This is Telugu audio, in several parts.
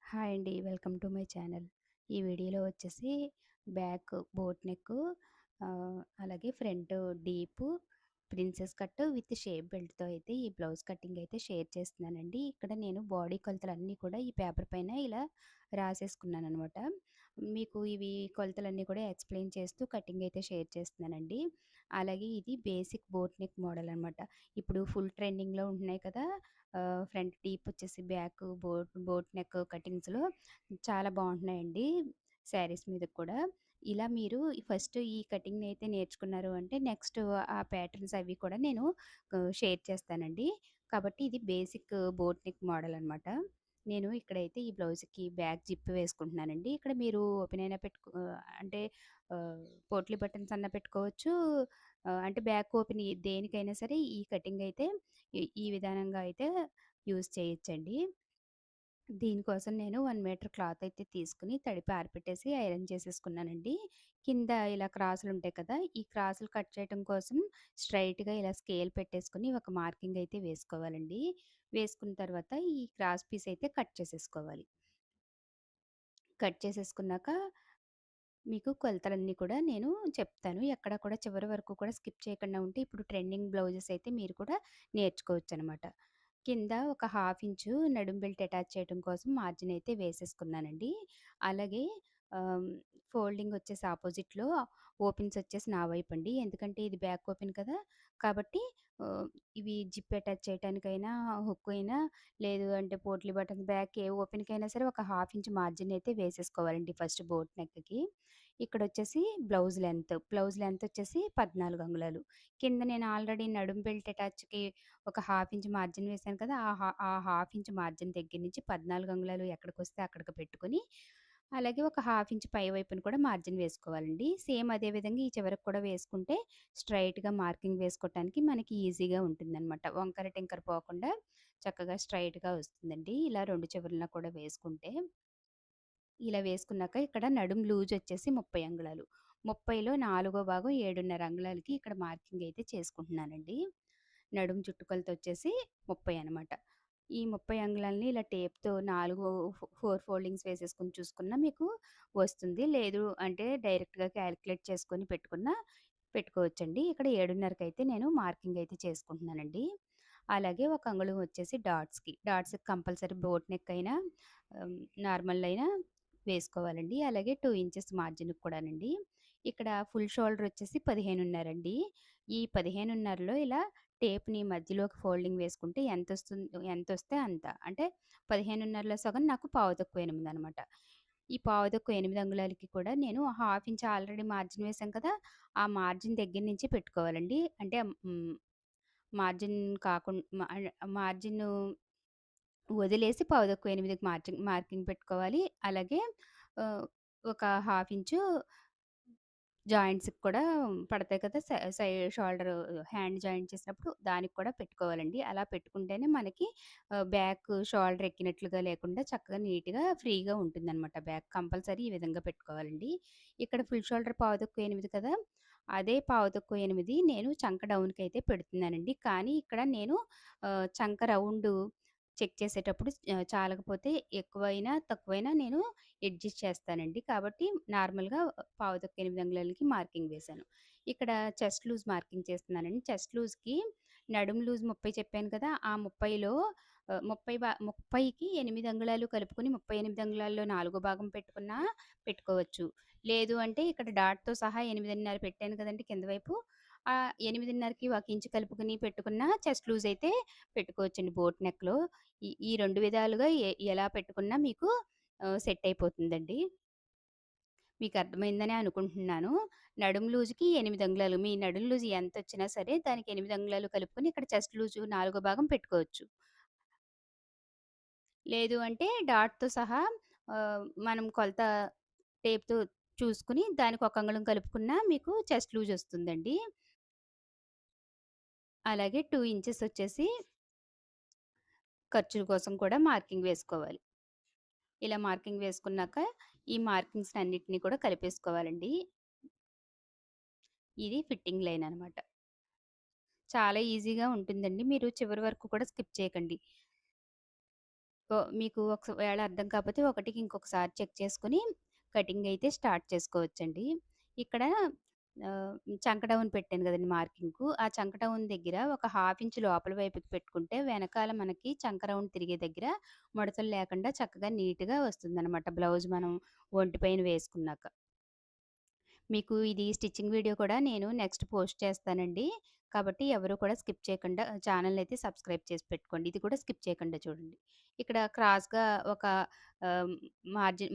హాయ్ అండి. Welcome to my channel. ఈ వీడియోలో వచ్చేసి బ్యాక్ బోట్ నెక్ అలాగే front deep princess cut with shape బెల్ట్‌తో అయితే ఈ బ్లౌజ్ కటింగ్ అయితే షేర్ చేస్తున్నానండి. ఇక్కడ నేను బాడీ కొలతలన్నీ కూడా ఈ పేపర్ పైన ఇలా రాసేసుకున్నాననమాట. మీకు ఇవి కొలతలన్నీ కూడా ఎక్స్‌ప్లెయిన్ చేస్తూ కటింగ్ అయితే షేర్ చేస్తున్నానండి. అలాగే ఇది బేసిక్ బోట్ నెక్ మోడల్ అనమాట. ఇప్పుడు ఫుల్ ట్రెండింగ్‌లో ఉంటున్నాయి కదా! ఫ్రంట్ డీప్ వచ్చేసి బ్యాక్ బోట్ నెక్ కటింగ్స్‌లో చాలా బాగుంటున్నాయండి శారీస్ మీదకి కూడా. ఇలా మీరు ఫస్ట్ ఈ కటింగ్‌ని అయితే నేర్చుకున్నారు అంటే నెక్స్ట్ ఆ ప్యాటర్న్స్ అవి కూడా నేను షేర్ చేస్తానండి. కాబట్టి ఇది బేసిక్ బోట్ నెక్ మోడల్ అనమాట. నేను ఇక్కడైతే ఈ బ్లౌజ్‌కి బ్యాక్ జిప్ వేసుకుంటున్నానండి. ఇక్కడ మీరు ఓపెన్ అయినా అంటే పోట్లీ బటన్స్ అన్నా పెట్టుకోవచ్చు. అంటే బ్యాక్ ఓపెన్ దేనికైనా సరే ఈ కటింగ్ అయితే ఈ విధానంగా అయితే యూజ్ చేయొచ్చండి. దీనికోసం నేను 1 మీటర్ క్లాత్ అయితే తీసుకొని తడిపి ఆరపెట్టేసి ఐరన్ చేసేసుకున్నానండి. కింద ఇలా క్రాసులుంటాయి కదా! ఈ క్రాసులు కట్ చేయటం కోసం స్ట్రెయిట్‌గా ఇలా స్కేల్ పెట్టేసుకొని ఒక మార్కింగ్ అయితే వేసుకోవాలండి. వేసుకున్న తర్వాత ఈ క్రాస్ పీస్ అయితే కట్ చేసేసుకోవాలి. కట్ చేసేసుకున్నాక మీకు కొలతలన్నీ కూడా నేను చెప్తాను. ఎక్కడ కూడా చివరి వరకు కూడా స్కిప్ చేయకుండా ఉంటే ఇప్పుడు ట్రెండింగ్ బ్లౌజెస్ అయితే మీరు కూడా నేర్చుకోవచ్చనమాట. కింద ఒక హాఫ్ ఇంచు నడుం బెల్ట్ అటాచ్ చేయడం కోసం మార్జిన్ అయితే వేసేసుకున్నానండి. అలాగే ఆహ్, ఫోల్డింగ్ వచ్చేసి ఆపోజిట్‌లో ఓపెన్స్ వచ్చేసి నా వైపండి. ఎందుకంటే ఇది బ్యాక్ ఓపెన్ కదా! కాబట్టి ఆహ్, ఇవి జిప్ అటాచ్ చేయటానికైనా, హుక్ అయినా లేదు అంటే పోట్లీ బటన్స్ బ్యాక్ ఏ ఓపెన్‌కైనా సరే ఒక హాఫ్ ఇంచ్ మార్జిన్ అయితే వేసేసుకోవాలండి ఫస్ట్ బోట్ నెక్‌కి. ఇక్కడొచ్చేసి బ్లౌజ్ లెంత్ వచ్చేసి 14 అంగుళాలు. కింద నేను ఆల్రెడీ నడుం బెల్ట్ అటాచ్‌కి ఒక హాఫ్ ఇంచ్ మార్జిన్ వేశాను కదా! ఆ హాఫ్ ఇంచ్ మార్జిన్ దగ్గర నుంచి 14 అంగుళాలు ఎక్కడికొస్తే అక్కడికి పెట్టుకొని, అలాగే ఒక హాఫ్ ఇంచ్ పై వైపున కూడా మార్జిన్ వేసుకోవాలండి. సేమ్ అదే విధంగా ఈ చివరకు కూడా వేసుకుంటే స్ట్రెయిట్‌గా మార్కింగ్ వేసుకోవటానికి మనకి ఈజీగా ఉంటుందనమాట. వంకర టింకర పోకుండా చక్కగా స్ట్రెయిట్‌గా వస్తుందండి. ఇలా 2 చివరన కూడా వేసుకుంటే. ఇలా వేసుకున్నాక ఇక్కడ నడుం లూజ్ వచ్చేసి 30 అంగుళాలు. 30లో నాలుగో భాగం 7.5 అంగుళాలకి ఇక్కడ మార్కింగ్ అయితే చేసుకుంటున్నానండి. నడుం చుట్టుకొలత వచ్చేసి 30 అనమాట. ఈ 30 అంగుళాలని ఇలా టేప్‌తో 4 ఫోల్డింగ్స్ వేసేసుకొని చూసుకున్నా మీకు వస్తుంది. లేదు అంటే డైరెక్ట్‌గా క్యాలిక్యులేట్ చేసుకొని పెట్టుకోవచ్చండి. ఇక్కడ 7.5కైతే నేను మార్కింగ్ అయితే చేసుకుంటున్నానండి. అలాగే ఒక అంగుళం వచ్చేసి డాట్స్‌కి కంపల్సరీ బోట్ నెక్ అయినా ఆహ్, నార్మల్ అయినా వేసుకోవాలండి. అలాగే 2 ఇంచెస్ మార్జిన్‌కి కూడానండి. ఇక్కడ ఫుల్ షోల్డర్ వచ్చేసి 15.5 అండి. ఈ 15.5లో ఇలా టేప్‌ని మధ్యలోకి ఫోల్డింగ్ వేసుకుంటే ఎంతొస్తే అంత. అంటే 15.5లో సగం నాకు పావుతక్కువ 8 అనమాట. ఈ పావుతక్కువ 8 అంగుళాలకి కూడా నేను హాఫ్ ఇంచ్ ఆల్రెడీ మార్జిన్ వేసాం కదా! ఆ మార్జిన్ దగ్గర నుంచి పెట్టుకోవాలండి. అంటే మార్జిన్ కాకుం మా మార్జిను వదిలేసి పావుతక్కువ 8కి మార్కింగ్ పెట్టుకోవాలి. అలాగే ఆహ్, ఒక హాఫ్ ఇంచు జాయింట్స్‌కి కూడా పడతాయి కదా! షోల్డర్ హ్యాండ్ జాయింట్ చేసినప్పుడు దానికి కూడా పెట్టుకోవాలండి. అలా పెట్టుకుంటేనే మనకి బ్యాక్ షోల్డర్ ఎక్కినట్లుగా లేకుండా చక్కగా నీట్‌గా ఫ్రీగా ఉంటుందనమాట. బ్యాక్ కంపల్సరీ ఈ విధంగా పెట్టుకోవాలండి. ఇక్కడ ఫుల్ షోల్డర్ పావుతక్కువ 8 కదా! అదే పావుతక్కువ 8 నేను చంక డౌన్‌కైతే పెడుతున్నానండి. కానీ ఇక్కడ నేను చంక రౌండు చెక్ చేసేటప్పుడు చాలకపోతే ఎక్కువైనా, తక్కువైనా నేను అడ్జస్ట్ చేస్తానండి. కాబట్టి నార్మల్‌గా పావుతక్కువ 8 అంగుళాలకి మార్కింగ్ వేశాను. ఇక్కడ చెస్ట్ లూజ్ మార్కింగ్ చేస్తున్నానండి. చెస్ట్ లూజ్‌కి నడుము లూజ్ 30 చెప్పాను కదా! ఆ 30లో 30కి 8 అంగుళాలు కలుపుకొని 38 అంగుళాల్లో నాలుగో భాగం పెట్టుకోవచ్చు. లేదు అంటే ఇక్కడ డాట్‌తో సహా 8.5 పెట్టాను కదండీ కింద వైపు. ఆ 8.5కి ఒక ఇంచు కలుపుకొని పెట్టుకున్న చెస్ట్ లూజ్ అయితే పెట్టుకోవచ్చండి బోట్ నెక్‌లో. ఈ 2 విధాలుగా ఎలా పెట్టుకున్నా మీకు సెట్ అయిపోతుందండి. మీకర్థమైందనే అనుకుంటున్నాను. నడుము లూజ్‌కి 8 అంగుళాలు. మీ నడుము లూజ్ ఎంతొచ్చినా సరే దానికి 8 అంగుళాలు కలుపుకొని ఇక్కడ చెస్ట్ లూజు నాలుగో భాగం పెట్టుకోవచ్చు. లేదు అంటే డాట్‌తో సహా మనం కొలత టేప్‌తో చూసుకొని దానికి ఒక అంగుళం కలుపుకున్నా మీకు చెస్ట్ లూజ్ ఒస్తుందండి. అలాగే 2 ఇంచెస్ వచ్చేసి ఖర్చుల కోసం కూడా మార్కింగ్ వేసుకోవాలి. ఇలా మార్కింగ్ వేసుకున్నాక ఈ మార్కింగ్స్‌నన్నిటిని కూడా కలిపేసుకోవాలండి. ఇది ఫిట్టింగ్ లైన్ అనమాట. చాలా ఈజీగా ఉంటుందండి. మీరు చివరి వరకు కూడా స్కిప్ చేయకండి. మీకు ఒకవేళ అర్థం కాకపోతే ఒకటికి ఇంకొకసారి చెక్ చేసుకొని కటింగ్ అయితే స్టార్ట్ చేసుకోవచ్చండి. ఇక్కడ ఆహ్, చంక డౌన్ పెట్టాను గదండీ మార్కింగ్‌కు. ఆ చంక డౌన్ దగ్గర ఒక హాఫ్ ఇంచ్ లోపల వైపుకి పెట్టుకుంటే వెనకాల మనకి చంక రౌండ్ తిరిగే దగ్గర ముడతలు లేకుండా చక్కగా నీట్‌గా వస్తుందనమాట బ్లౌజ్ మనం ఒంటి పైన వేసుకున్నాక. మీకు ఇది స్టిచ్చింగ్ వీడియో కూడా నేను నెక్స్ట్ పోస్ట్ చేస్తానండి. కాబట్టి ఎవరు కూడా స్కిప్ చేయకుండా ఛానెల్‌నయితే సబ్స్క్రైబ్ చేసి పెట్టుకోండి. ఇది కూడా స్కిప్ చేయకుండా చూడండి. ఇక్కడ క్రాస్‌గా ఒక ఆహ్,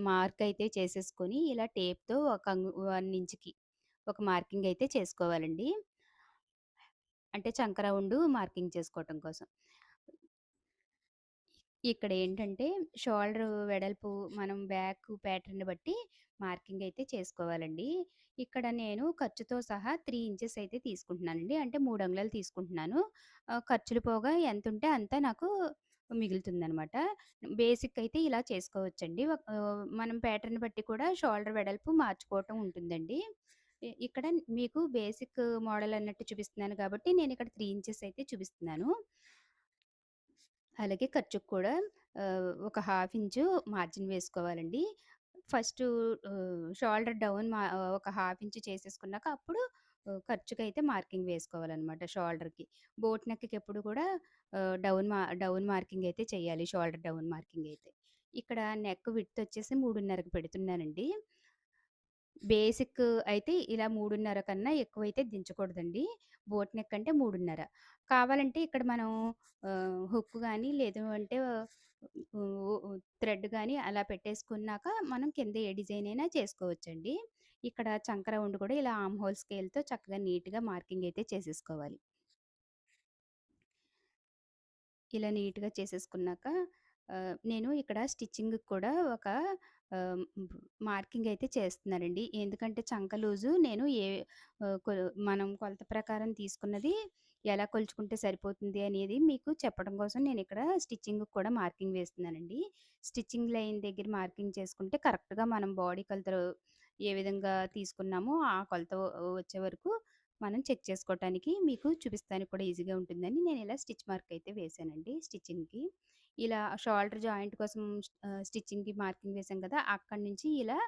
మార్క్ అయితే చేసేసుకొని ఇలా టేప్‌తో ఒక 1 ఇంచ్‌కి ఒక మార్కింగ్ అయితే చేసుకోవాలండి. అంటే చంక రౌండు మార్కింగ్ చేసుకోవటం కోసం. ఇక్కడేంటంటే షోల్డర్ వెడల్పు మనం బ్యాక్ ప్యాటర్న్ బట్టి మార్కింగ్ అయితే చేసుకోవాలండి. ఇక్కడ నేను ఖర్చుతో సహా 3 ఇంచెస్ అయితే తీసుకుంటున్నానండి. అంటే 3 అంగుళాలు తీసుకుంటున్నాను. ఖర్చులు పోగా ఎంతుంటే అంత నాకు మిగులుతుందనమాట. బేసిక్ అయితే ఇలా చేసుకోవచ్చండి. మనం ప్యాటర్న్ బట్టి కూడా షోల్డర్ వెడల్పు మార్చుకోవటం ఉంటుందండి. ఇక్కడ మీకు బేసిక్ మోడల్ అన్నట్టు చూపిస్తున్నాను కాబట్టి నేనిక్కడ 3 ఇంచెస్ అయితే చూపిస్తున్నాను. అలాగే ఖర్చుకు కూడా ఒక హాఫ్ ఇంచు మార్జిన్ వేసుకోవాలండి. ఫస్టు షోల్డర్ డౌన్ ఒక హాఫ్ ఇంచ్ చేసేసుకున్నాక అప్పుడు ఖర్చుకైతే మార్కింగ్ వేసుకోవాలనమాట షోల్డర్‌కి. బోట్ నెక్‌కి ఎప్పుడు కూడా డౌన్ మార్కింగ్ అయితే చేయాలి. షోల్డర్ డౌన్ మార్కింగ్ అయితే. ఇక్కడ నెక్ విడ్త్ వచ్చేసి 3:30కి పెడుతున్నానండి. బేసిక్ అయితే ఇలా 3:30 కన్నా ఎక్కువైతే దించకూడదండి. బోట్ నెక్ అంటే 3:30. కావాలంటే ఇక్కడ మనం హుక్ గాని లేదు అంటే ఉ ఉ థ్రెడ్ గాని అలా పెట్టేసుకున్నాక మనం కింద ఏ డిజైన్ అయినా చేసుకోవచ్చండి. ఇక్కడ చంక రౌండ్ కూడా ఇలా ఆర్మ్ హోల్ స్కేల్‌తో చక్కగా నీట్‌గా మార్కింగ్ అయితే చేసేసుకోవాలి. ఇలా నీట్‌గా చేసేసుకున్నాక నేను ఇక్కడ స్టిచ్చింగ్‌కి కూడా ఒక ఆహ్, మార్కింగ్ అయితే చేస్తున్నానండి. ఎందుకంటే చంక లూజు నేను ఆహ్, కొ మనం కొలత ప్రకారం తీసుకున్నది ఎలా కొలుచుకుంటే సరిపోతుంది అనేది మీకు చెప్పడం కోసం నేనిక్కడ స్టిచ్చింగ్‌కి కూడా మార్కింగ్ వేస్తున్నానండి. స్టిచ్చింగ్ లైన్ దగ్గర మార్కింగ్ చేసుకుంటే కరెక్ట్‌గా మనం బాడీ కొలతలు ఏ విధంగా తీసుకున్నామో ఆ కొలత వచ్చే వరకు మనం చెక్ చేసుకోవటానికి మీకు చూపిస్తానికి కూడా ఈజీగా ఉంటుందని నేనిలా స్టిచ్ మార్క్ అయితే వేశానండి స్టిచ్చింగ్‌కి. ఇలా షోల్డర్ జాయింట్ కోసం స్టిచ్చింగ్‌కి మార్కింగ్ వేశాం కదా! అక్కడి నుంచి ఇలా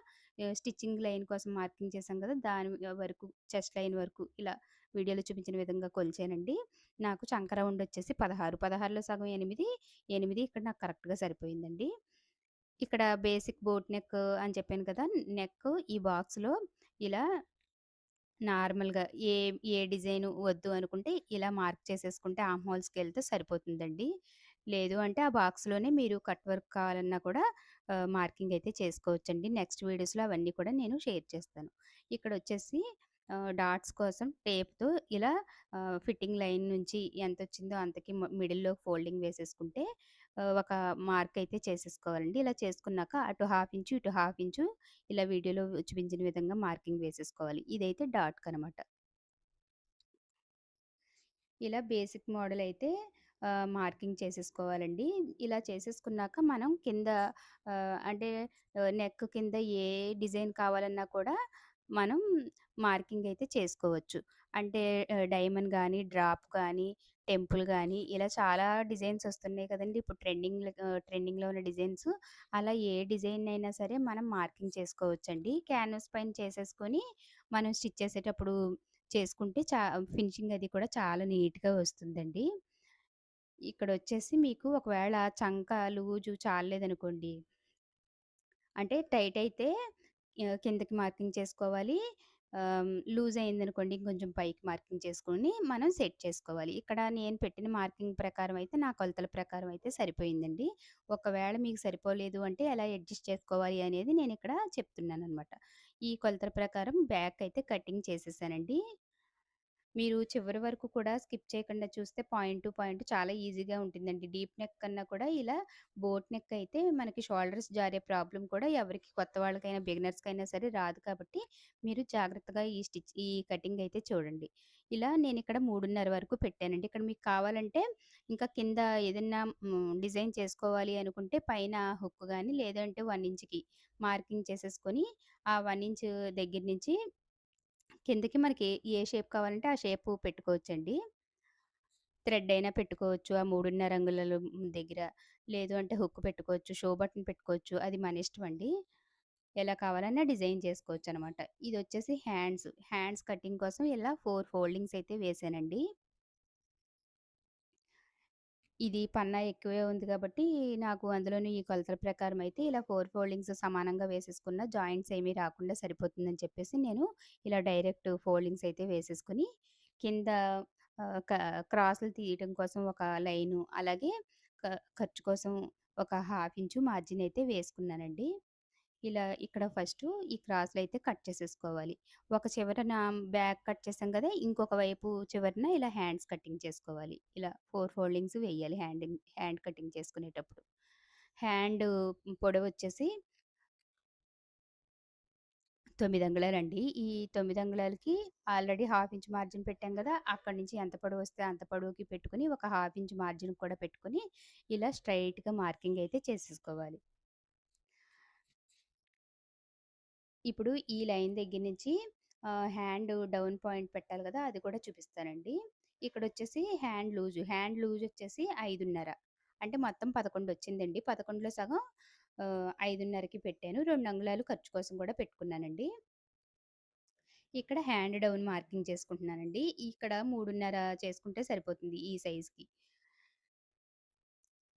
స్టిచ్చింగ్ లైన్ కోసం మార్కింగ్ చేశాం కదా! దాని వరకు చెస్ట్ లైన్ వరకు ఇలా వీడియోలో చూపించిన విధంగా కొలిచానండి. నాకు చంక రౌండ్ వచ్చేసి 16, 16లో సగం 8, 8 ఇక్కడ నాకు కరెక్ట్‌గా సరిపోయిందండి. ఇక్కడ బేసిక్ బోట్ నెక్ అని చెప్పాను కదా! నెక్ ఈ బాక్స్‌లో ఇలా నార్మల్‌గా ఏ ఏ డిజైను వద్దు అనుకుంటే ఇలా మార్క్ చేసేసుకుంటే ఆర్మ్ హోల్ స్కేల్‌తో సరిపోతుందండి. లేదు అంటే ఆ బాక్స్‌లోనే మీరు కట్ వర్క్ కావాలన్నా కూడా మార్కింగ్ అయితే చేసుకోవచ్చండి. నెక్స్ట్ వీడియోస్‌లో అవన్నీ కూడా నేను షేర్ చేస్తాను. ఇక్కడొచ్చేసి డాట్స్ కోసం టేప్‌తో ఇలా ఫిట్టింగ్ లైన్ నుంచి ఎంతొచ్చిందో అంతకి మిడిల్‌లో ఫోల్డింగ్ వేసేసుకుంటే ఒక మార్క్ అయితే చేసేసుకోవాలండి. ఇలా చేసుకున్నాక అటు హాఫ్ ఇంచు, ఇటు హాఫ్ ఇంచు ఇలా వీడియోలో చూపించిన విధంగా మార్కింగ్ వేసేసుకోవాలి. ఇదైతే డాట్‌కనమాట. ఇలా బేసిక్ మోడల్ అయితే మార్కింగ్ చేసేసుకోవాలండి. ఇలా చేసేసుకున్నాక మనం కింద అంటే నెక్ కింద ఏ డిజైన్ కావాలన్నా కూడా మనం మార్కింగ్ అయితే చేసుకోవచ్చు. అంటే డైమండ్ గానీ, డ్రాప్ గానీ, టెంపుల్ గానీ ఇలా చాలా డిజైన్స్ వస్తున్నాయి కదండీ! ఇప్పుడు ట్రెండింగ్‌లో ఉన్న డిజైన్స్. అలా ఏ డిజైన్ అయినా సరే మనం మార్కింగ్ చేసుకోవచ్చండి. క్యాన్వాస్ పైన చేసేసుకొని మనం స్టిచ్ చేసేటప్పుడు చేసుకుంటే ఫినిషింగ్ అది కూడా చాలా నీట్‌గా వస్తుందండి. ఇక్కడొచ్చేసి మీకు ఒకవేళ చంక లూజు చాల్లేదనుకోండి, అంటే టైట్ అయితే కిందకి మార్కింగ్ చేసుకోవాలి. లూజ్ అయిందనుకోండి ఇంకొంచెం పైకి మార్కింగ్ చేసుకొని మనం సెట్ చేసుకోవాలి. ఇక్కడ నేను పెట్టిన మార్కింగ్ ప్రకారం అయితే నా కొలతల ప్రకారం అయితే సరిపోయిందండి. ఒకవేళ మీకు సరిపోలేదు అంటే ఎలా అడ్జస్ట్ చేసుకోవాలి అనేది నేనిక్కడ చెప్తున్నాననమాట. ఈ కొలతల ప్రకారం బ్యాక్ అయితే కటింగ్ చేసేసానండి. మీరు చివరి వరకు కూడా స్కిప్ చేయకుండా చూస్తే పాయింట్ టు పాయింట్ చాలా ఈజీగా ఉంటుందండి. డీప్ నెక్ కన్నా కూడా ఇలా బోట్ నెక్ అయితే మనకి షోల్డర్స్ జారే ప్రాబ్లమ్ కూడా ఎవరికి కొత్త వాళ్ళకైనా, బిగినర్స్‌కైనా సరే రాదు కాబట్టి మీరు జాగ్రత్తగా ఈ కటింగ్ అయితే చూడండి. ఇలా నేనిక్కడ 3:30 వరకు పెట్టానండి. ఇక్కడ మీకు కావాలంటే ఇంకా కింద ఏదన్నా డిజైన్ చేసుకోవాలి అనుకుంటే పైన హుక్ గాని లేదంటే 1 ఇంచ్‌కి మార్కింగ్ చేసేసుకొని ఆ 1 ఇంచ్ దగ్గర నుంచి కిందకి మనకి ఏ షేప్ కావాలంటే ఆ షేపు పెట్టుకోవచ్చండి. థ్రెడ్ అయినా పెట్టుకోవచ్చు. ఆ 3:30 అంగుళాలు దగ్గర. లేదు అంటే హుక్ పెట్టుకోవచ్చు, షో బటన్ పెట్టుకోవచ్చు. అది మన ఇష్టం అండి. ఎలా కావాలన్నా డిజైన్ చేసుకోవచ్చనమాట. ఇదొచ్చేసి హ్యాండ్స్. హ్యాండ్స్ కటింగ్ కోసం ఇలా 4 ఫోల్డింగ్స్ అయితే వేశానండి. ఇది పన్నా ఎక్కువే ఉంది కాబట్టి, నాకు అందులోని ఈ కొలతల ప్రకారం అయితే ఇలా 4 ఫోల్డింగ్స్ సమానంగా వేసేసుకున్న జాయింట్స్ ఏమీ రాకుండా సరిపోతుందని చెప్పేసి నేను ఇలా డైరెక్ట్ ఫోల్డింగ్స్ అయితే వేసేసుకొని, కింద క్రాసులు తీయటం కోసం ఒక లైను, అలాగే క ఖర్చు కోసం ఒక హాఫ్ ఇంచు మార్జిన్ అయితే వేసుకున్నానండి. ఇలా ఇక్కడ ఫస్టు ఈ క్రాస్‌లయితే కట్ చేసేసుకోవాలి. ఒక చివరన బ్యాక్ కట్ చేసాం కదా! ఇంకొక వైపు చివరన ఇలా హ్యాండ్స్ కటింగ్ చేసుకోవాలి. ఇలా 4 ఫోల్డింగ్స్ వెయ్యాలి హ్యాండ్ కటింగ్ చేసుకునేటప్పుడు. హ్యాండు పొడవొచ్చేసి 9 అంగుళాలండి. ఈ 9 అంగుళాలకి ఆల్రెడీ హాఫ్ ఇంచ్ మార్జిన్ పెట్టాం గదా! అక్కడి నుంచి ఎంత పొడవొస్తే అంత పొడవుకి పెట్టుకొని, ఒక హాఫ్ ఇంచ్ మార్జిన్ కూడా పెట్టుకొని, ఇలా స్ట్రెయిట్‌గా మార్కింగ్ అయితే చేసేసుకోవాలి. ఇప్పుడు ఈ లైన్ దగ్గర నుంచి హ్యాండ్ డౌన్ పాయింట్ పెట్టాలి కదా! అది కూడా చూపిస్తానండి. ఇక్కడొచ్చేసి హ్యాండ్ లూజ్ వచ్చేసి 5:30 అంటే మొత్తం 11 వచ్చిందండి. 11లో సగం 5:30కి పెట్టాను. 2 అంగుళాలు ఖర్చు కోసం కూడా పెట్టుకున్నానండి. ఇక్కడ హ్యాండ్ డౌన్ మార్కింగ్ చేసుకుంటున్నానండి. ఇక్కడ 3:30 చేసుకుంటే సరిపోతుంది ఈ సైజ్‌కి.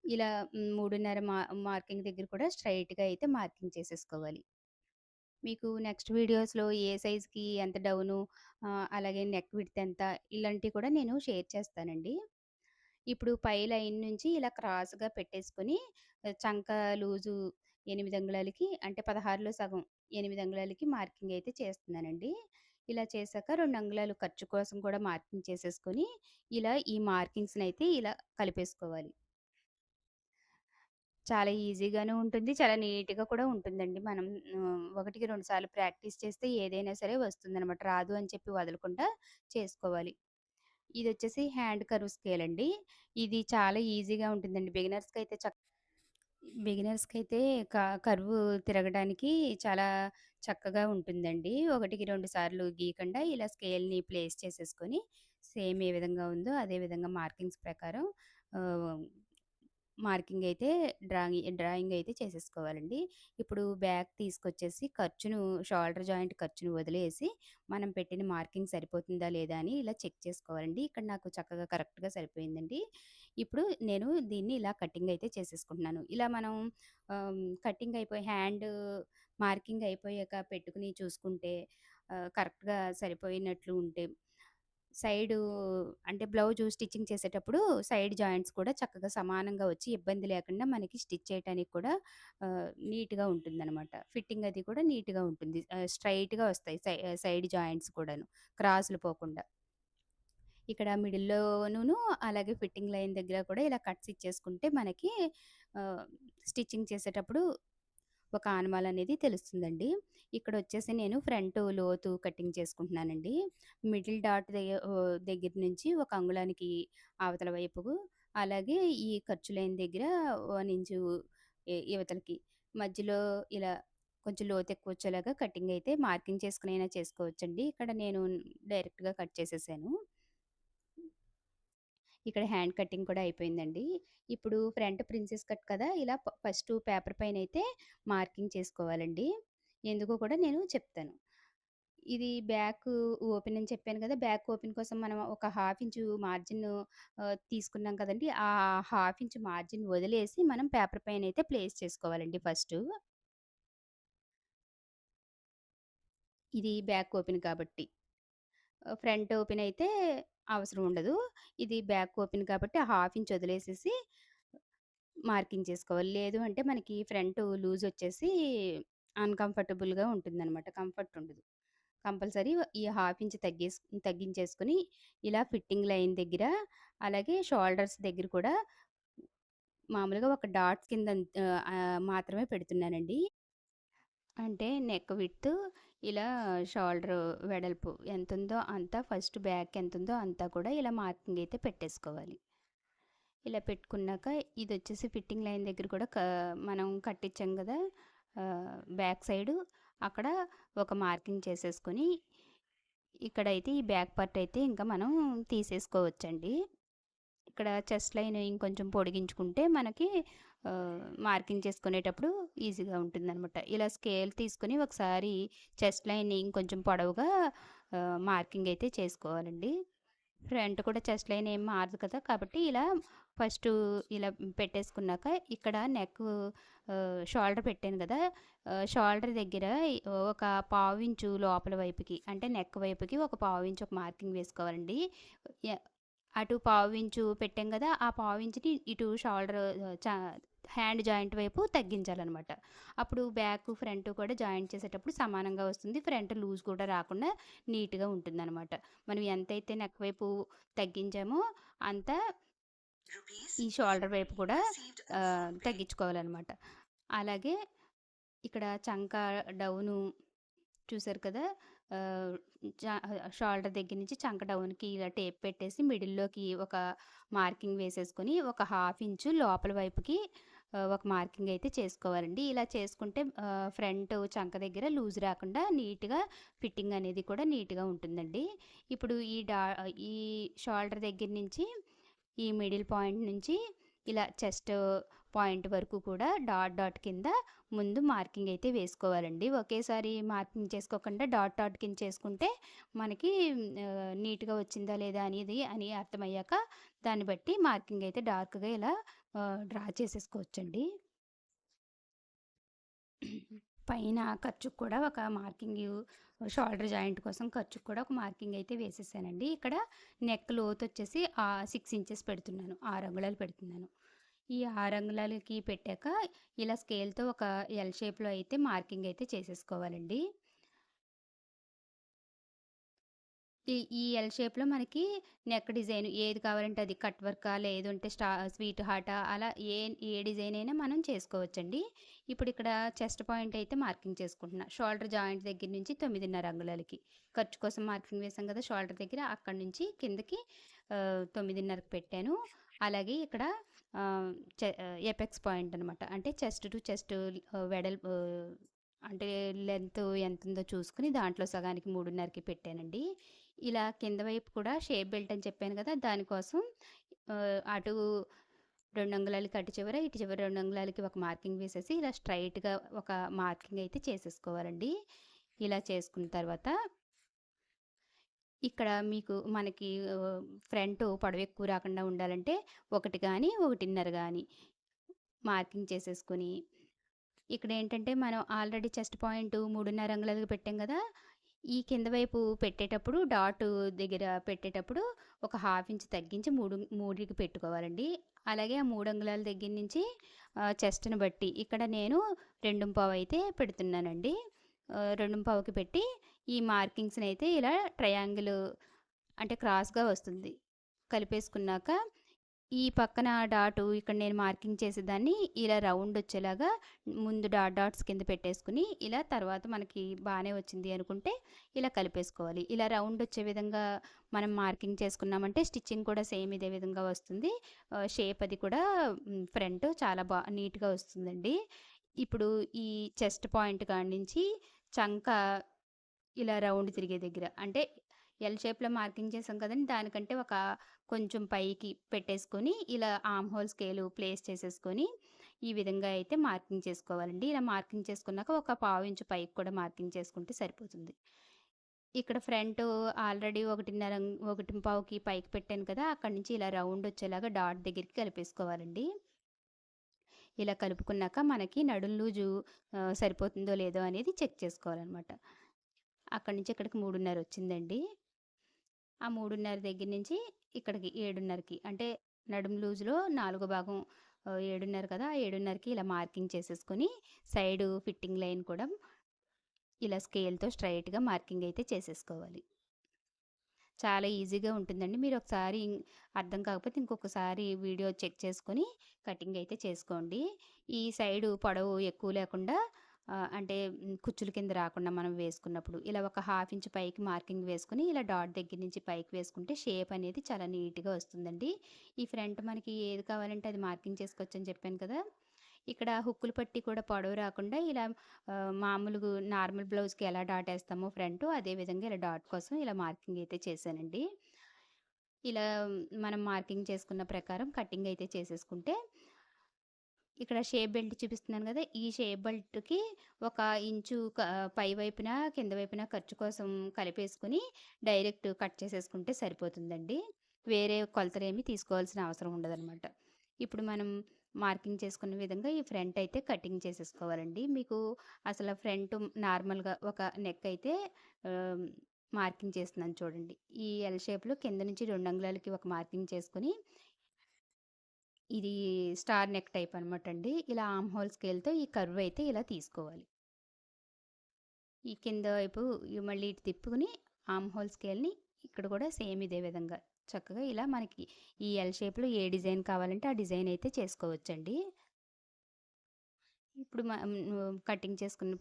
ఇలా 3:30 మార్కింగ్ దగ్గర కూడా స్ట్రెయిట్‌గా అయితే మార్కింగ్ చేసేసుకోవాలి. మీకు నెక్స్ట్ వీడియోస్‌లో ఏ సైజ్‌కి ఎంత డౌను అలాగే నెక్ విడ్త్ ఎంత ఇలాంటివి కూడా నేను షేర్ చేస్తానండి. ఇప్పుడు పై లైన్ నుంచి ఇలా క్రాస్‌గా పెట్టేసుకొని చంక లూజు 8 అంగుళాలకి అంటే 16లో సగం 8 అంగుళాలకి మార్కింగ్ అయితే చేస్తున్నానండి. ఇలా చేశాక 2 అంగుళాలు ఖర్చు కోసం కూడా మార్కింగ్ చేసేసుకొని, ఇలా ఈ మార్కింగ్స్‌నయితే ఇలా కలిపేసుకోవాలి. చాలా ఈజీగాను ఉంటుంది. చాలా నీట్‌గా కూడా ఉంటుందండి. మనం ఒకటికి 2 సార్లు ప్రాక్టీస్ చేస్తే ఏదైనా సరే వస్తుందనమాట. రాదు అని చెప్పి వదలకుండా చేసుకోవాలి. ఇదొచ్చేసి హ్యాండ్ కర్వ్ స్కేల్ అండి. ఇది చాలా ఈజీగా ఉంటుందండి. బిగినర్స్‌కైతే కర్వ్ తిరగడానికి చాలా చక్కగా ఉంటుందండి. ఒకటికి 2 సార్లు గీయకుండా ఇలా స్కేల్‌ని ప్లేస్ చేసేసుకొని, సేమ్ ఏ విధంగా ఉందో అదే విధంగా మార్కింగ్స్ ప్రకారం ఆహ్, మార్కింగ్ అయితే డ్రాయింగ్ అయితే చేసేసుకోవాలండి. ఇప్పుడు బ్యాక్ తీసుకొచ్చేసి షోల్డర్ జాయింట్ ఖర్చును వదిలేసి, మనం పెట్టిన మార్కింగ్ సరిపోతుందా లేదా అని ఇలా చెక్ చేసుకోవాలండి. ఇక్కడ నాకు చక్కగా కరెక్ట్‌గా సరిపోయిందండి. ఇప్పుడు నేను దీన్ని ఇలా కటింగ్ అయితే చేసేసుకుంటున్నాను. ఇలా మనం కటింగ్ అయిపోయి మార్కింగ్ అయిపోయాక పెట్టుకుని చూసుకుంటే కరెక్ట్‌గా సరిపోయినట్లు ఉంటే సైడు అంటే బ్లౌజు స్టిచ్చింగ్ చేసేటప్పుడు సైడ్ జాయింట్స్ కూడా చక్కగా సమానంగా వచ్చి ఇబ్బంది లేకుండా మనకి స్టిచ్ చేయటానికి కూడా నీట్‌గా ఉంటుందనమాట. ఫిట్టింగ్ అది కూడా నీట్‌గా ఉంటుంది. స్ట్రెయిట్‌గా వస్తాయి సైడ్ జాయింట్స్ కూడాను క్రాసులు పోకుండా. ఇక్కడ అలాగే ఫిట్టింగ్ లైన్ దగ్గర కూడా ఇలా కట్స్ ఇచ్చేసుకుంటే మనకి ఆహ్, స్టిచ్చింగ్ చేసేటప్పుడు ఒక ఆనమాలనేది తెలుస్తుందండి. ఇక్కడొచ్చేసి నేను ఫ్రంట్ లోతు కటింగ్ చేసుకుంటున్నానండి. మిడిల్ డాట్ దగ్గర నుంచి ఒక అంగుళానికి అవతల వైపుకు, అలాగే ఈ ఖర్చు లైన్ దగ్గర 1 ఇంచు ఇవతలకి. మధ్యలో ఇలా కొంచెం లోతెక్కువొచ్చేలాగా కటింగ్ అయితే మార్కింగ్ చేసుకొనైనా చేసుకోవచ్చండి. ఇక్కడ నేను డైరెక్ట్‌గా కట్ చేసేసాను. ఇక్కడ హ్యాండ్ కటింగ్ కూడా అయిపోయిందండి. ఇప్పుడు ఫ్రంట్ ప్రిన్సెస్ కట్ కదా! ఇలా ఫస్టు పేపర్ పైనైతే మార్కింగ్ చేసుకోవాలండి. ఎందుకో కూడా నేను చెప్తాను. ఇది ఓపెన్ అని చెప్పాను కదా! బ్యాక్ ఓపెన్ కోసం మనం ఒక హాఫ్ ఇంచు మార్జిన్ తీసుకున్నాం కదండీ! ఆ హాఫ్ ఇంచ్ మార్జిన్ వదిలేసి మనం పేపర్ పైనైతే ప్లేస్ చేసుకోవాలండి ఫస్టు. ఇది బ్యాక్ ఓపెన్ కాబట్టి. ఫ్రంట్ ఓపెన్ అయితే అవసరం ఉండదు. ఇది బ్యాక్ ఓపెన్ కాబట్టి ఆ హాఫ్ ఇంచ్ వదిలేసేసి మార్కింగ్ చేసుకోవాలి. లేదు అంటే మనకి ఫ్రంట్ లూజొచ్చేసి అన్‌కంఫర్టబుల్‌గా ఉంటుందనమాట. కంఫర్ట్ ఉండదు. కంపల్సరీ ఈ హాఫ్ ఇంచ్ తగ్గించేసుకొని ఇలా ఫిట్టింగ్ లైన్ దగ్గర, అలాగే షోల్డర్స్ దగ్గర కూడా మామూలుగా ఒక డాట్స్ కింద మాత్రమే పెడుతున్నానండి. అంటే నెక్ విడ్త్ ఇలా షోల్డర్ వెడల్పు ఎంతుందో అంతా ఫస్ట్ బ్యాక్ ఎంతుందో అంతా కూడా ఇలా మార్కింగ్ అయితే పెట్టేసుకోవాలి. ఇలా పెట్టుకున్నాక ఇదొచ్చేసి ఫిట్టింగ్ లైన్ దగ్గర కూడా మనం కట్టించాం గదా! బ్యాక్ సైడు అక్కడ ఒక మార్కింగ్ చేసేసుకొని, ఇక్కడైతే ఈ బ్యాక్ పార్ట్ అయితే ఇంకా మనం తీసేసుకోవచ్చండి. ఇక్కడ చెస్ట్ లైన్ ఇంకొంచెం పొడిగించుకుంటే మనకి మార్కింగ్ చేసుకునేటప్పుడు ఈజీగా ఉంటుందనమాట. ఇలా స్కేల్ తీసుకొని ఒకసారి చెస్ట్ లైన్‌ని ఇంకొంచెం పొడవుగా మార్కింగ్ అయితే చేసుకోవాలండి. ఫ్రంట్ కూడా చెస్ట్ లైన్ ఏం మారదు కదా! కాబట్టి ఇలా ఫస్టు ఇలా పెట్టేసుకున్నాక ఇక్కడ షోల్డర్ పెట్టాను గదా! షోల్డర్ దగ్గర ఒక పావించు లోపల వైపుకి అంటే నెక్ వైపుకి ఒక పావించు ఒక మార్కింగ్ వేసుకోవాలండి. య అటు పావించు పెట్టాం గదా! ఆ పావించుని ఇటు షోల్డర్ చ హ్యాండ్ జాయింట్ వైపు తగ్గించాలనమాట. అప్పుడు బ్యాక్, ఫ్రంట్ కూడా జాయింట్ చేసేటప్పుడు సమానంగా వస్తుంది. ఫ్రంట్ లూజ్ కూడా రాకుండా నీట్‌గా ఉంటుందనమాట. మనం ఎంతైతే నెక్ వైపు తగ్గించామో అంత ఈ షోల్డర్ వైపు కూడా తగ్గించుకోవాలనమాట. అలాగే ఇక్కడ చంక డౌను చూసారు కదా! ఆహ్, చ షోల్డర్ దగ్గర నుంచి చంక డౌన్‌కి ఇలా టేప్ పెట్టేసి మిడిల్‌లోకి ఒక మార్కింగ్ వేసేసుకొని, ఒక హాఫ్ ఇంచు లోపల వైపుకి ఒక మార్కింగ్ అయితే చేసుకోవాలండి. ఇలా చేసుకుంటే ఫ్రంట్ చంక దగ్గర లూజ్ రాకుండా నీట్‌గా ఫిట్టింగ్ అనేది కూడా నీట్‌గా ఉంటుందండి. ఇప్పుడు ఈ షోల్డర్ దగ్గర నుంచి ఈ మిడిల్ పాయింట్ నుంచి ఇలా చెస్ట్ పాయింట్ వరకు కూడా డాట్ డాట్ కింద ముందు మార్కింగ్ అయితే వేసుకోవాలండి. ఒకేసారి మార్కింగ్ చేసుకోకుండా డాట్ డాట్ కింద చేసుకుంటే మనకి నీట్‌గా వచ్చిందా లేదా అని అర్థమయ్యాక దాన్ని బట్టి మార్కింగ్ అయితే డార్క్‌గా ఇలా డ్రా చేసేసుకోవచ్చండి. పైన ఖర్చుకి కూడా ఒక మార్కింగు షోల్డర్ జాయింట్ కోసం ఖర్చుకి కూడా ఒక మార్కింగ్ అయితే వేసేసానండి. ఇక్కడ నెక్ లోతొచ్చేసి 6 ఇంచెస్ పెడుతున్నాను. 6 అంగుళాలు పెడుతున్నాను. ఈ 6 అంగుళాలకి పెట్టాక ఇలా స్కేల్‌తో ఒక ఎల్ షేప్‌లో అయితే మార్కింగ్ అయితే చేసేసుకోవాలండి. ఈ ఎల్ షేప్‌లో మనకి నెక్ డిజైన్ ఏది కావాలంటే అది కట్ వర్కా, లేదంటే స్వీట్ హార్టా అలా ఏ డిజైన్ అయినా మనం చేసుకోవచ్చండి. ఇప్పుడు ఇక్కడ చెస్ట్ పాయింట్ అయితే మార్కింగ్ చేసుకుంటున్నా. షోల్డర్ జాయింట్ దగ్గర నుంచి 9.5 అంగుళాలకి. ఖర్చు కోసం మార్కింగ్ వేసాం కదా! షోల్డర్ దగ్గర అక్కడి నుంచి కిందకి 9.5కి పెట్టాను. అలాగే ఇక్కడ ఆహ్, ఎపెక్స్ పాయింట్ అనమాట. అంటే చెస్ట్ టు చెస్ట్ వెడల్పు అంటే లెంత్ ఎంతుందో చూసుకొని దాంట్లో సగానికి 3.5కి పెట్టానండి. ఇలా కింద వైపు కూడా షేప్ బెల్ట్ అని చెప్పాను కదా! దానికోసం అటు 2 అంగుళాలకి అటు చివర, ఇటు చివర 2 అంగుళాలకి ఒక మార్కింగ్ వేసేసి ఇలా స్ట్రెయిట్‌గా ఒక మార్కింగ్ అయితే చేసేసుకోవాలండి. ఇలా చేసుకున్న తర్వాత ఇక్కడ మనకి ఫ్రంట్ పొడవు ఎక్కువ రాకుండా ఉండాలంటే 1 గాని, 1.5 గాని మార్కింగ్ చేసేసుకొని ఇక్కడేంటంటే మనం ఆల్రెడీ చెస్ట్ పాయింట్ 3.5 అంగుళాలుగా పెట్టాం గదా! ఈ కింద వైపు పెట్టేటప్పుడు దగ్గర పెట్టేటప్పుడు ఒక హాఫ్ ఇంచ్ తగ్గించి 3కి పెట్టుకోవాలండి. అలాగే ఆ 3 అంగుళాల దగ్గర నుంచి చెస్ట్‌ని బట్టి ఇక్కడ నేను 2.5 అయితే పెడుతున్నానండి. 2.5కి పెట్టి ఈ మార్కింగ్స్‌నైతే ఇలా ట్రయాంగిల్ అంటే క్రాస్‌గా వస్తుంది. కలిపేసుకున్నాక ఈ పక్కన ఇక్కడ నేను మార్కింగ్ చేసేదాన్ని ఇలా రౌండొచ్చేలాగా ముందు డాట్స్ కింద పెట్టేసుకొని, ఇలా తర్వాత మనకి బానే వచ్చింది అనుకుంటే ఇలా కలిపేసుకోవాలి. ఇలా రౌండొచ్చే విధంగా మనం మార్కింగ్ చేసుకున్నామంటే స్టిచ్చింగ్ కూడా సేమ్ ఇదే విధంగా వస్తుంది. షేప్ అది కూడా ఫ్రంట్ చాలా నీట్‌గా వస్తుందండి. ఇప్పుడు ఈ చెస్ట్ పాయింట్ కాడ నుంచి చంక ఇలా రౌండ్ తిరిగే దగ్గర అంటే ఎల్ షేప్‌లో మార్కింగ్ చేసాం కదండీ! దానికంటే కొంచెం పైకి పెట్టేసుకొని, ఇలా ఆర్మ్ హోల్ స్కేలు ప్లేస్ చేసేసుకొని, ఈ విధంగా అయితే మార్కింగ్ చేసుకోవాలండి. ఇలా మార్కింగ్ చేసుకున్నాక ఒక పావించు పైకి కూడా మార్కింగ్ చేసుకుంటే సరిపోతుంది. ఇక్కడ ఫ్రంట్ ఆల్రెడీ 1.5కి పైకి పెట్టాను కదా! అక్కడి నుంచి ఇలా రౌండ్ వచ్చేలాగా డాట్ దగ్గరికి కలిపేసుకోవాలండి. ఇలా కలుపుకున్నాక మనకి నడుం లూజు సరిపోతుందో లేదో అనేది చెక్ చేసుకోవాలనమాట. అక్కడి నుంచి ఇక్కడికి 3.5 వచ్చిందండి. ఆ 3.5 దగ్గర నుంచి ఇక్కడికి 7.5కి అంటే నడుము లూజ్‌లో నాలుగో భాగం 7.5 కదా! ఆ 7.5కి ఇలా మార్కింగ్ చేసేసుకొని సైడు ఫిట్టింగ్ లైన్ కూడా ఇలా స్కేల్‌తో స్ట్రెయిట్‌గా మార్కింగ్ అయితే చేసేసుకోవాలి. చాలా ఈజీగా ఉంటుందండి. మీరొకసారి అర్థం కాకపోతే ఇంకొకసారి వీడియో చెక్ చేసుకొని కటింగ్ అయితే చేసుకోండి. ఈ సైడు పొడవు ఎక్కువ లేకుండా అంటే కుచ్చుల కింద రాకుండా మనం వేసుకున్నప్పుడు ఇలా ఒక హాఫ్ ఇంచ్ పైకి మార్కింగ్ వేసుకొని ఇలా డాట్ దగ్గర నుంచి పైకి వేసుకుంటే షేప్ అనేది చాలా నీట్‌గా వస్తుందండి. ఈ ఫ్రంట్ మనకి ఏది కావాలంటే అది మార్కింగ్ చేసుకోవచ్చని చెప్పాను కదా! ఇక్కడ హుక్కులు పట్టి కూడా పొడవు రాకుండా ఇలా మామూలుగా నార్మల్ బ్లౌజ్‌కి ఎలా డాట్ ఏస్తామో ఫ్రంటు అదే విధంగా ఇలా డాట్ కోసం ఇలా మార్కింగ్ అయితే చేశానండి. ఇలా మనం మార్కింగ్ చేసుకున్న ప్రకారం కటింగ్ అయితే చేసేసుకుంటే ఇక్కడ షేప్ బెల్ట్ చూపిస్తున్నాను కదా! ఈ షేప్ బెల్ట్‌కి ఒక ఇంచు పై వైపున, కింద వైపున ఖర్చు కోసం కలిపేసుకొని డైరెక్ట్ కట్ చేసేసుకుంటే సరిపోతుందండి. వేరే కొలతలేమి తీసుకోవాల్సిన అవసరం ఉండదనమాట. ఇప్పుడు మనం మార్కింగ్ చేసుకున్న విధంగా ఈ ఫ్రంట్ అయితే కటింగ్ చేసేసుకోవాలండి. మీకు అసల ఫ్రంట్ నార్మల్‌గా ఒక నెక్ అయితే ఆహ్, మార్కింగ్ చేస్తున్నాను చూడండి. ఈ ఎల్ షేప్‌లో కింద నుంచి 2 అంగుళాలకి ఒక మార్కింగ్ చేసుకొని ఇది స్టార్ నెక్ టైప్ అనమాటండి. ఇలా ఆర్మ్ హోల్ స్కేల్‌తో ఈ కర్వ్ అయితే ఇలా తీసుకోవాలి. ఈ కింద వైపు మళ్ళీ ఇటు తిప్పుకొని ఆర్మ్ హోల్ స్కేల్‌ని ఇక్కడ కూడా సేమ్ ఇదే విధంగా చక్కగా ఇలా మనకి ఈ ఎల్ షేప్‌లో ఏ డిజైన్ కావాలంటే ఆ డిజైన్ అయితే చేసుకోవచ్చండి. ఇప్పుడు కటింగ్ చేసుకున్న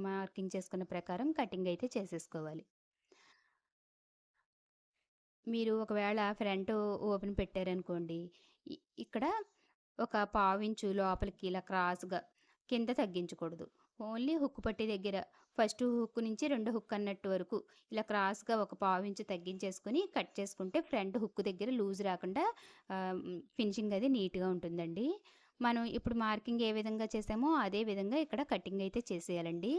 మార్కింగ్ చేసుకున్న ప్రకారం కటింగ్ అయితే చేసేసుకోవాలి. మీరు ఒకవేళ ఫ్రంట్ ఓపెన్ పెట్టారనుకోండి, ఇ ఇక్కడ ఒక పావించు లోపలికి ఇలా క్రాస్‌గా కింద తగ్గించకూడదు. ఓన్లీ హుక్ పట్టీ దగ్గర ఫస్ట్ హుక్ నుంచి రెండో హుక్ అన్నట్టు వరకు ఇలా క్రాస్‌గా ఒక పావించు తగ్గించేసుకొని కట్ చేసుకుంటే ఫ్రంట్ హుక్ దగ్గర లూజ్ రాకుండా ఫినిషింగ్ అది నీట్‌గా ఉంటుందండి. మనం ఇప్పుడు మార్కింగ్ ఏ విధంగా చేసామో అదే విధంగా ఇక్కడ కటింగ్ అయితే చేసేయాలండి.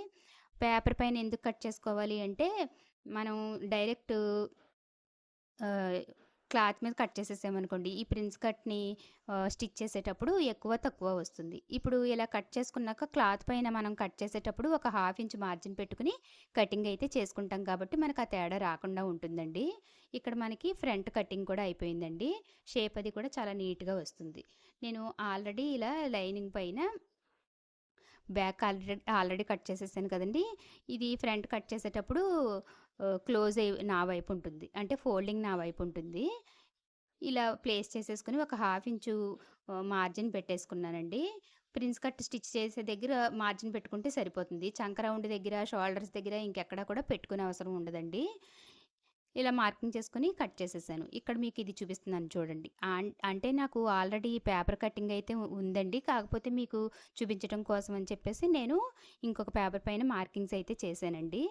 పేపర్ పైన ఎందుకు కట్ చేసుకోవాలి అంటే, మనం డైరెక్ట్ ఆహ్, క్లాత్ మీద కట్ చేసేసామనుకోండి, ఈ ప్రిన్స్ కట్‌ని స్టిచ్ చేసేటప్పుడు ఎక్కువ, తక్కువ వస్తుంది. ఇప్పుడు ఇలా కట్ చేసుకున్నాక క్లాత్ పైన మనం కట్ చేసేటప్పుడు ఒక హాఫ్ ఇంచ్ మార్జిన్ పెట్టుకొని కటింగ్ అయితే చేసుకుంటాం కాబట్టి మనకు ఆ తేడా రాకుండా ఉంటుందండి. ఇక్కడ మనకి ఫ్రంట్ కటింగ్ కూడా అయిపోయిందండి. షేప్ అది కూడా చాలా నీట్‌గా వస్తుంది. నేను ఆల్రెడీ ఇలా లైనింగ్ పైన బ్యాక్ ఆల్రెడీ కట్ చేసేసాను కదండీ! ఇది ఫ్రంట్ కట్ చేసేటప్పుడు క్లోజ్ నా వైపు ఉంటుంది. అంటే ఫోల్డింగ్ నా వైపు ఉంటుంది. ఇలా ప్లేస్ చేసేసుకొని ఒక హాఫ్ ఇంచు మార్జిన్ పెట్టేసుకున్నానండి. ప్రిన్స్ కట్ స్టిచ్ చేసే దగ్గర మార్జిన్ పెట్టుకుంటే సరిపోతుంది. చంక రౌండ్ దగ్గర, షోల్డర్స్ దగ్గర ఇంకెక్కడ కూడా పెట్టుకునే అవసరం ఉండదండి. ఇలా మార్కింగ్ చేసుకొని కట్ చేసేసాను. ఇక్కడ మీకు ఇది చూపిస్తున్నాను చూడండి. అంటే నాకు ఆల్రెడీ పేపర్ కటింగ్ అయితే ఉందండి. కాకపోతే మీకు చూపించడం కోసం అని చెప్పేసి నేను ఇంకొక పేపర్ పైన మార్కింగ్స్ అయితే చేశానండి.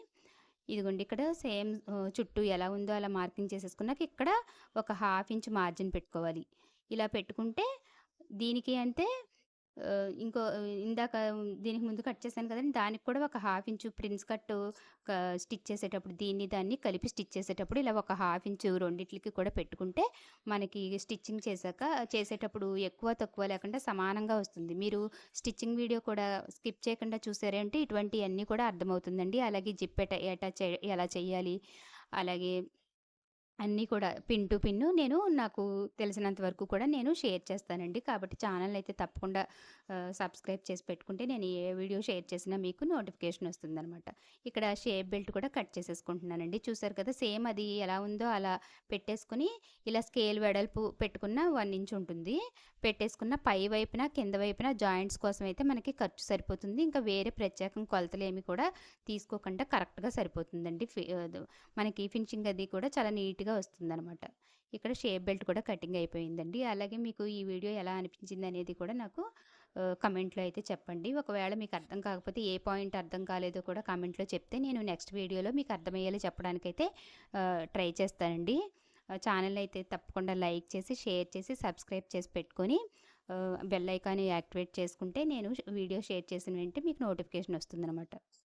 ఇదిగోండి ఇక్కడ సేమ్ చుట్టూ ఎలా ఉందో అలా మార్కింగ్ చేసేసుకున్నాక ఇక్కడ ఒక హాఫ్ ఇంచ్ మార్జిన్ పెట్టుకోవాలి. ఇలా పెట్టుకుంటే దీనికి అంటే ఇందాక దీనికి ముందు కట్ చేశాను కదండీ! దానికి కూడా ఒక హాఫ్ ఇంచు ప్రిన్స్ కట్టు స్టిచ్ చేసేటప్పుడు దాన్ని కలిపి స్టిచ్ చేసేటప్పుడు ఇలా ఒక హాఫ్ ఇంచు రెండిట్లకి కూడా పెట్టుకుంటే మనకి స్టిచ్చింగ్ చేసేటప్పుడు ఎక్కువ, తక్కువ లేకుండా సమానంగా వస్తుంది. మీరు స్టిచ్చింగ్ వీడియో కూడా స్కిప్ చేయకుండా చూసారంటే ఇటువంటియన్నీ కూడా అర్థమవుతుందండి. అలాగే జిప్ ఎలా చేయాలి, అలాగే అన్నీ కూడా పిన్ టు పిన్ను నాకు తెలిసినంత వరకు కూడా నేను షేర్ చేస్తానండి. కాబట్టి ఛానల్‌ని అయితే తప్పకుండా సబ్స్క్రైబ్ చేసి పెట్టుకుంటే నేను ఏ వీడియో షేర్ చేసినా మీకు నోటిఫికేషన్ వస్తుందనమాట. ఇక్కడ షేప్ బెల్ట్ కూడా కట్ చేసేసుకుంటున్నానండి. చూసారు కదా! సేమ్ అది ఎలా ఉందో అలా పెట్టేసుకొని ఇలా స్కేల్ వెడల్పు పెట్టుకున్న 1 ఇంచ్ ఉంటుంది. పెట్టేసుకున్న పై వైపున, కింద వైపున జాయింట్స్ కోసం అయితే మనకి ఖర్చు సరిపోతుంది. ఇంకా వేరే ప్రత్యేకం కొలతలేమి కూడా తీసుకోకుండా కరెక్ట్‌గా సరిపోతుందండి. మనకి ఫినిషింగ్ అది కూడా చాలా నీట్‌గా వస్తుందనమాట. ఇక్కడ షేప్ బెల్ట్ కూడా కటింగ్ అయిపోయిందండి. అలాగే మీకు ఈ వీడియో ఎలా అనిపించింది అనేది కూడా నాకు కమెంట్‌లో అయితే చెప్పండి. ఒకవేళ మీకు అర్థం కాకపోతే ఏ పాయింట్ అర్థం కాలేదో కూడా కామెంట్‌లో చెప్తే నేను నెక్స్ట్ వీడియోలో మీకు అర్థమయ్యేలా చెప్పడానికైతే ట్రై చేస్తానండి. ఛానల్ అయితే తప్పకుండా లైక్ చేసి, షేర్ చేసి, సబ్స్క్రైబ్ చేసి పెట్టుకొని బెల్ ఐకాన్ యాక్టివేట్ చేసుకుంటే నేను వీడియో షేర్ చేసిన వెంటనే మీకు నోటిఫికేషన్ వస్తుందనమాట.